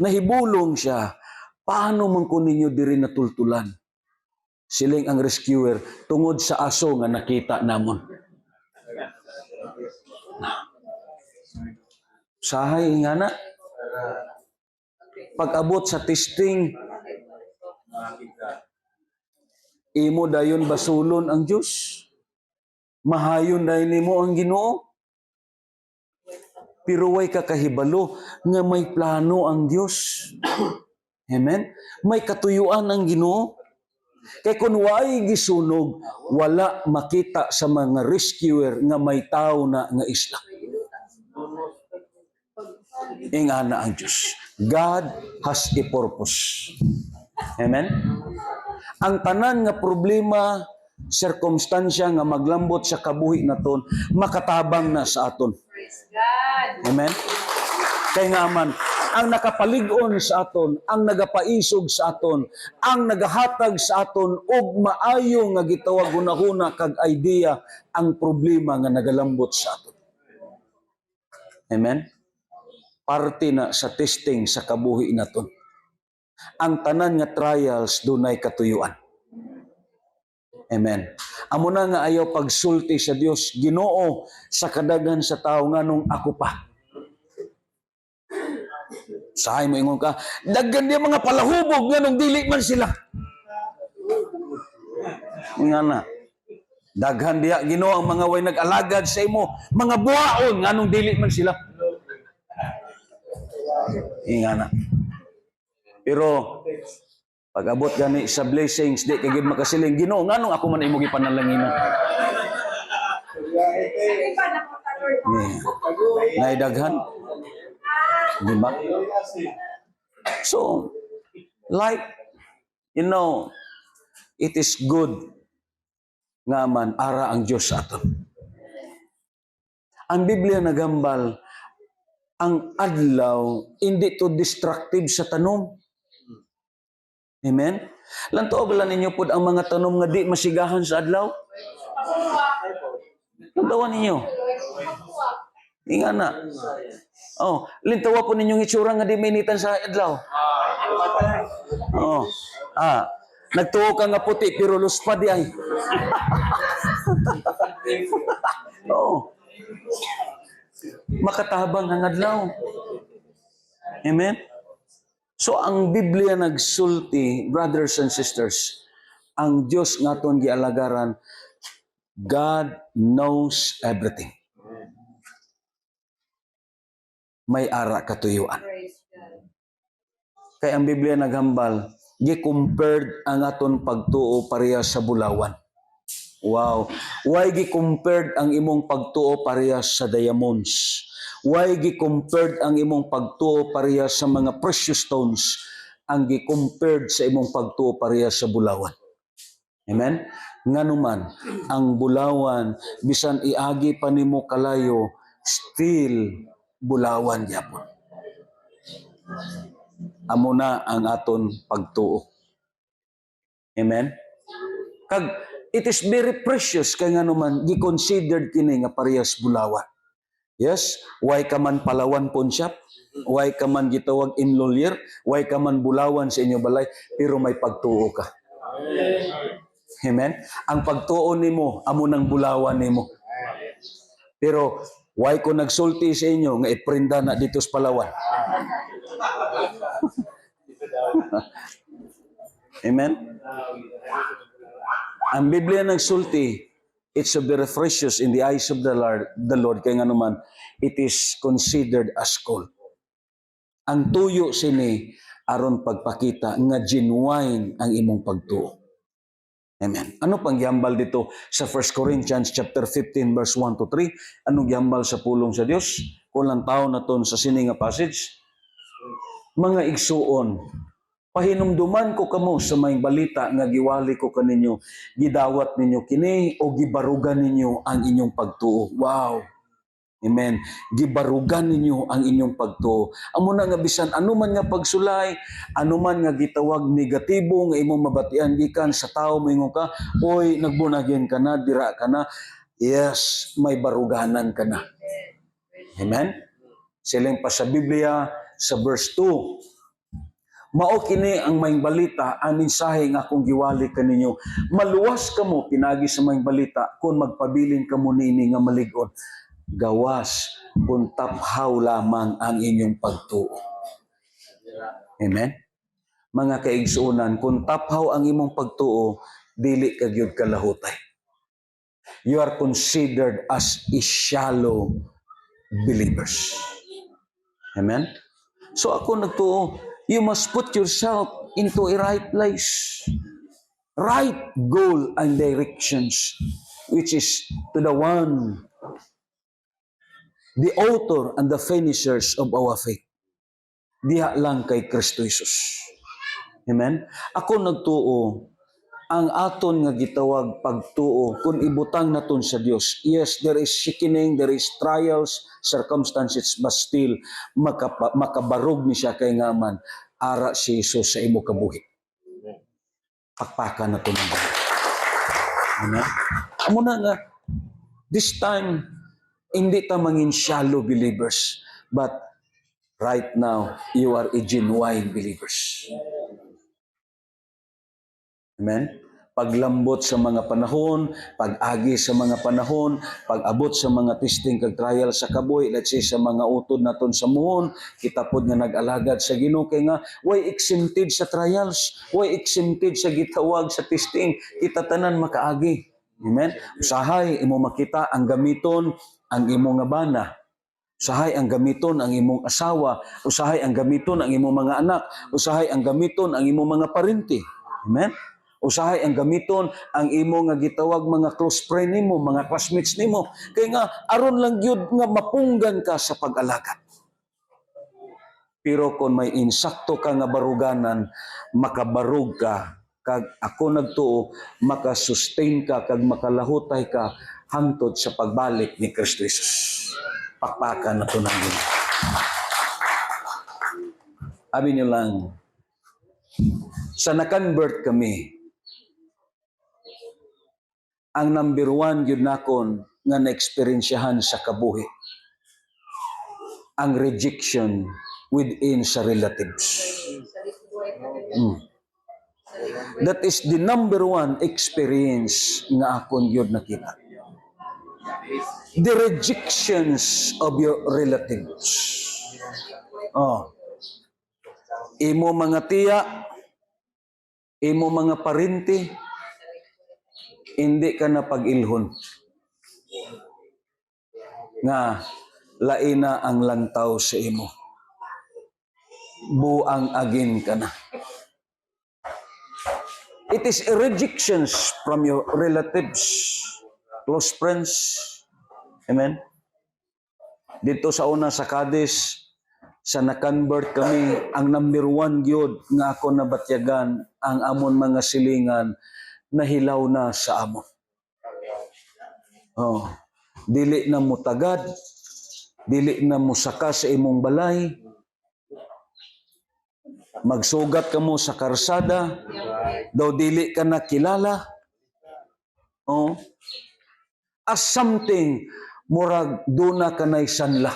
A: Nahibulong siya, paano man ko ninyo diri natultulan? Siling ang rescuer, tungod sa aso nga nakita namon. Sahay nga na. Pag-abot sa testing, imo dayon basulon ang Diyos. Mahayon dayon nimo ang Ginoo. Pero way kakahibalo nga may plano ang Diyos. Amen? May katuyuan ang Ginoo. Kay kung waay gisunog, wala makita sa mga rescuer nga may tao na nga isla. Ingana ang Diyos. God has a purpose. Amen? Ang tanan nga problema, circumstansya nga maglambot sa kabuhi naton, makatabang na sa aton. Amen? Kaya nga man, ang nakapalig-on sa aton, ang nagapaisog sa aton, ang nagahatag sa aton, og maayo nga gitawag hunahuna kag idea ang problema nga nagalambot sa aton. Amen? Parte na sa testing sa kabuhi naton. Ang tanan nga trials dunay katuyuan. Amen. Amo na nga ayaw pagsulti sa Dios, Ginoo, sa kadaghan sa tao nganong ako pa. Sahay mo ingon ka, daghan diya mga palahubog nganong dili man sila. Nga na. Daghan diya Ginoo ang mga way nag-alagad sa imo, mga buhaon nganong dili man sila. Nga na. Pero pag abot gani sa blessings, di kagid makasiling, Ginoo, nganong ako man imo gipanalangina? Nay daghan. Di ba? So, like, you know, it is good nga man ara ang Diyos sa aton. Ang Biblia nagambal, ang adlaw, hindi to destructive sa tanom. Amen? Lanto ba ninyo po ang mga tanom nga di masigahan sa adlaw? Lantawan ninyo. Inga na. Oh, lintawa po ninyong itsura nga di mainitan sa adlaw. Oh. Nagtuo ka nga puti pero luspad di ay. Oh. Makatabang ang adlaw. Amen? So ang Biblia nagsulti, brothers and sisters, ang Diyos ngaton gialagaran, God knows everything. May ara katuyuan. Kaya ang Biblia naghambal, gi-compared ang aton pagtuo pareha sa bulawan. Wow. Why gi-compared ang imong pagtuo pareha sa diamonds? Why gi-compared ang imong pagtuo pareha sa mga precious stones? Ang gi-compared sa imong pagtuo pareha sa bulawan. Amen? Nganuman, ang bulawan, bisan iagi pa nimo kalayo, still bulawan gyapon. Amo na ang aton pagtuo. Amen? Kag it is very precious kay nganuman gi-considered kini nga parehas bulawan. Yes, why ka man palawan pawn shop, why ka man gitawag in lawyer, why ka man bulawan sa inyo balay, pero may pagtuo ka. Amen? Ang pagtuo nimo amo nang bulawan nimo. Pero why ko nagsulti sa inyo nga iprenda na dito sa Palawan? Amen? Ang Biblia nagsulti, it's very precious in the eyes of the Lord. Kaya nga naman, it is considered as gold. Ang tuyo sini, aron pagpakita nga genuine ang imong pagtuo. Amen. Ano pang gihambal dito sa 1 Corinthians chapter 15 verse 1 to 3? Anong gihambal sa pulong sa Dios? Kulang tao na ton sa sini nga passage. Mga igsuon, pahinumduman ko kamo sa may balita nga giwali ko kaninyo, gidawat ninyo kini o gibarugan ninyo ang inyong pagtuo. Wow. Amen. Gibarugan ninyo ang inyong pagtuo. Amo na nga bisan anuman nga pagsulay, anuman nga gitawag negatibo nga imong mabatian gikan sa tao moingon ka, oy nagbunagin ka na, dira ka na. Yes, may baruganan ka na. Amen. Siling pa sa Biblia sa verse 2. Mao kini ang maing balita, ang mensahe nga akong giwali kaninyo. Maluwas kamo pinagi sa maing balita kung magpabilin kamo nini nga malig-on. Gawas kung taphaw lamang ang inyong pagtuo. Amen? Mga kaigsuunan, kung taphaw ang imong pagtuo, dili ka gyud kalahutay. You are considered as a shallow believers. Amen? So ako nagtuo, you must put yourself into a right place. right goal and directions, which is to the one, the author and the finishers of our faith. Diha lang kay Kristo Jesus. Amen? Ako nagtuo, ang aton nga gitawag pagtuo, kung ibutang naton sa Dios, yes, there is sickening, there is trials, circumstances, but still, makabarog ni siya kay nga man, ara si Jesus sa imo kabuhi. Pakpakan na ito ng Diyos. Amen? Amo na nga, this time, hindi ta mangin shallow believers, but right now, you are a genuine believers. Amen? Paglambot sa mga panahon, pag-agi sa mga panahon, pag-abot sa mga testing kag trial sa kaboy, let's say sa mga utod naton sa muhon, kita pod nga nag-alagad sa Ginoo kay nga way exempted sa trials, way exempted sa gitawag sa testing, kita tanan makaagi. Amen? Usahay imo makita ang gamiton ang imo nga bana. Usahay ang gamiton ang imong asawa, usahay ang gamiton ang imong mga anak, usahay ang gamiton ang imong mga parente. Amen? Usahay ang gamiton ang imo nga gitawag mga close friend nimo, mga classmates nimo. Kay nga aron lang gyud nga mapunggan ka sa pag-alagad. Pero kung may insakto ka nga baruganan, makabarug ka. Kag ako nagtuo, makasustain ka kag makalahutay ka hangtod sa pagbalik ni Kristo Jesus. Pakpakan na to ng Ginoo. Abi niyo lang, sa na-convert kami, ang number one yun nakon nga na-experiensyahan sa kabuhi. Ang rejection within sa relatives. That is the number one experience nga akon yun nakita. The rejections of your relatives. Imo mga tiya, imo mga parente, hindi ka na pag-ilhon. Nga, laina ang lantaw sa imo. Buang agin ka na. It is a rejections from your relatives, close friends. Amen? Dito sa una sa Cadiz, sa na-convert kami, ang number one gyud nga ako nabatyagan, ang amon mga silingan, nahilaw na sa amon. Dili na mo tagad, dili na mo saka sa imong balay, magsugat ka mo sa karsada, daw dili ka na kilala. As something, murag duna ka na isanla.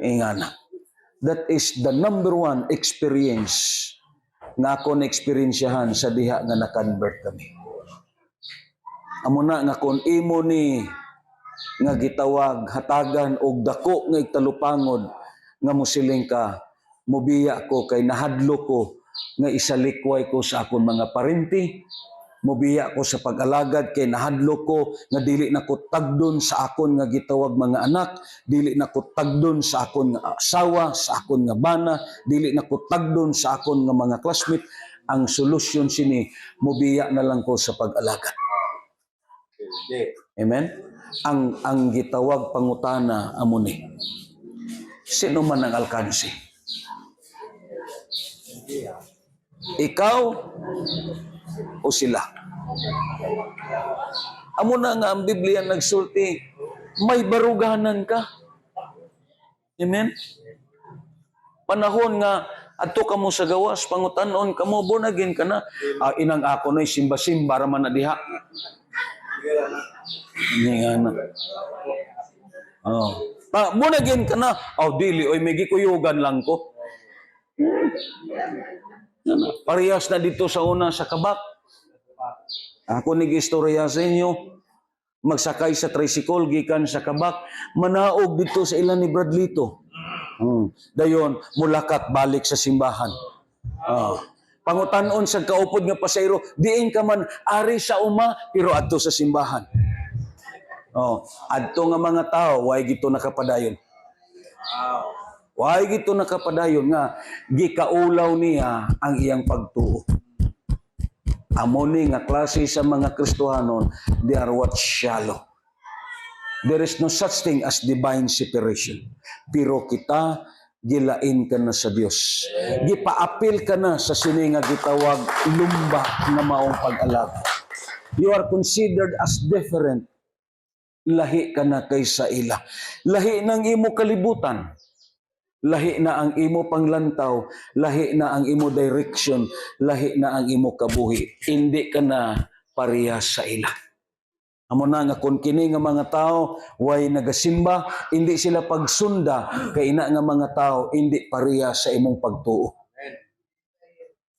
A: Ingana. That is the number one experience nga ako na-experiensyahan sa diha nga na-convert kami. Amo na nga kung imo ni nga gitawag, hatagan og dako nga igtalupangod nga musiling ka, mubiya ko kay nahadlo ko nga isalikway ko sa akon mga parente, mubiya ko sa pag-alagad kay nahadlo ko nga dili na ko tagdon sa akon nga gitawag mga anak, dili na ko tagdon sa akon nga asawa, sa akon nga bana, dili na ko tagdon sa akon nga mga classmate. Ang solusyon sini, mubiya na lang ko sa pag-alagad. Amen? Ang gitawag pangutana amo ni. Sino man ang alkansi? Ikaw o sila? Amo na nga ang Biblia nagsulti, may baruganan ka. Amen? Panahon nga, adto ka mo sa gawas, pangutanon ka mo, bunagin ka na. Inang ako na simba-simba, raman na diha. Hindi nga na. Bunagin ka na. Dili, oy, may gikuyugan lang ko. Parehas na dito sa una sa kabak. Ako nag-istorya sa inyo. Magsakay sa tricycle, gikan sa kabak. Manaog dito sa ilan ni Bradlito. Dayon, mulakat balik sa simbahan. Pangutanon sa kaupod nga pasayro, diin ka man ari sa uma, pero adto sa simbahan. Adto nga mga tao, way gito nakapadayon. Way gito nakapadayon nga, gikaulaw niya ang iyang pagtuo. Amo ni nga klase sa mga Kristohanon, they are what shallow. There is no such thing as divine separation. Pero kita, gilain ka na sa Dios. Gipaapil ka na sa sini nga gitawag lumba nga maong pag-alaga. You are considered as different. Lahi ka na kaysa ila. Lahi ng imo kalibutan. Lahi na ang imo panglantaw. Lahi na ang imo direction. Lahi na ang imo kabuhi. Hindi ka na parehas sa ila. Amo na nga kung kini nga mga tao way nagasimba, hindi sila pagsunda kay ina nga mga tao hindi pareha sa imong pagtuo.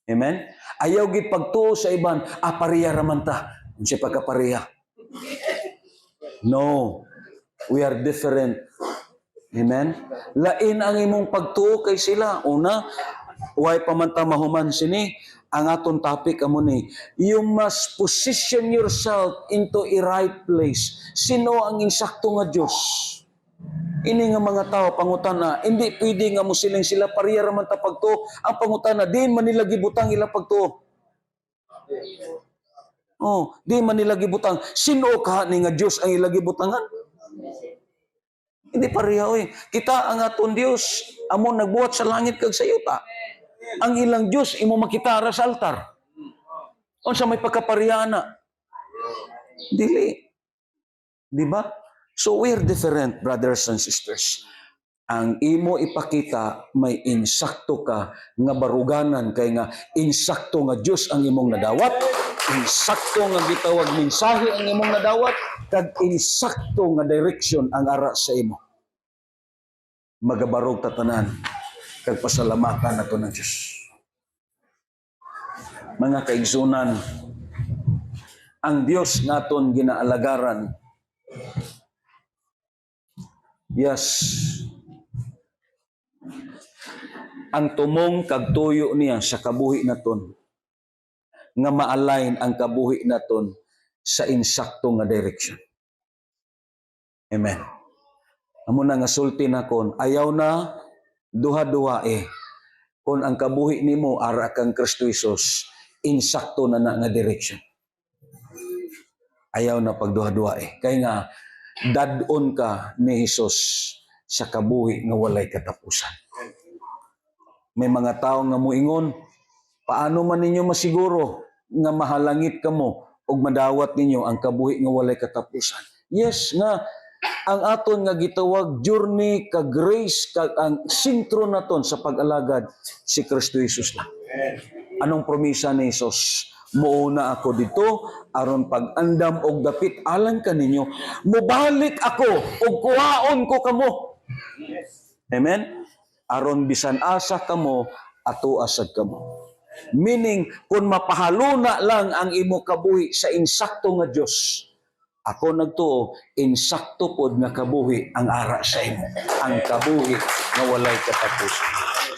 A: Amen. Ayaw gid pagtuo sa iban, pareha raman ta. Unsa pagkapareha? No. We are different. Amen. Lain ang imong pagtuo kay sila. Una, way pamanta mahuman sini. Ang aton topic amo ni, you must position yourself into a right place. Sino ang insakto nga Dios? Ini nga mga tao pangutana, hindi pwede nga mo siling sila pareha raman ta pagtuo. Ang pangutana, di man nila gibutang ila pagtuo. Oh, di man nila gibutang. Sino ka ni nga Dios ang ila gibutangan? Hindi pareha oy. Kita ang aton Dios, amo nagbuhat sa langit kag sa yuta. Ang ilang Diyos, imo makitara sa altar. O sa may pagkapareha na. Dili. Di ba? So we're different, brothers and sisters. Ang imo ipakita, may insakto ka nga baruganan, kay nga insakto nga Diyos ang imong nadawat, insakto nga gitawag mensahe ang imong nadawat, kag insakto nga direction ang ara sa imo. Magabarog tatanan. Kag pasalamatan nato ng Diyos. Mga kaigsunan, ang Diyos naton ginaalagaran. Yes. Ang tumong kag tuyo niya sa kabuhi naton nga ma-align ang kabuhi naton sa insakto nga direction. Amen. Amo na nga sulti na kon, ayaw na duha-duha kung ang kabuhi nimo ara kang Kristo Jesus, insakto na nga direction. Ayaw na pagduha-duha kay nga dadon ka ni Jesus sa kabuhi nga walay katapusan. May mga tao nga muingon, paano man ninyo masiguro nga mahalangit kamo ug madawat ninyo ang kabuhi nga walay katapusan? Yes nga, ang aton nga gitawag journey ka grace kag ang sentro naton sa pag-alagad si Kristo Jesus lang. Anong promisa ni Jesus? Muuna ako dito aron pag-andam og dapit alang kaninyo, mubalik ako ug kuhaon ko kamo. Amen. Aron bisan asa kamo ato asad kamo. Meaning kung mapahaluna lang ang imo kabuhi sa insakto nga Dios, ako nagtuo, insakto pod nga kabuhi ang ara sa imo. Ang kabuhi nga walay katapusan.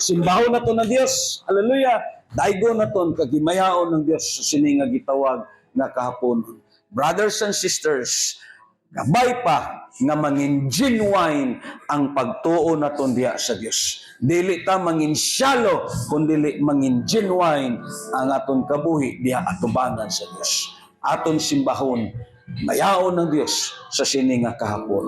A: Simbahon na to ng Diyos. Hallelujah. Daigo na to, kagimayaon ng Diyos sa sini nga gitawag nga kahapon. Brothers and sisters, gabay pa nga mangin genuine ang pagtuo na to diya sa Diyos. Dili ta mangin shallow, kundi mangin genuine ang aton kabuhi diya atubangan sa Diyos. Aton simbahon, mayaon ng Diyos sa sini nga kahapon.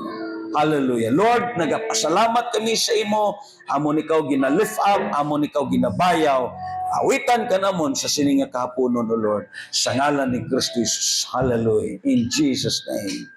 A: Hallelujah. Lord, nagapasalamat kami sa imo. Amon ikaw gina-lift up, amon ikaw ginabayaw. Awitan ka namon sa sini nga kahapon, O Lord. Sa ngalan ni Kristo Jesus. Hallelujah. In Jesus' name.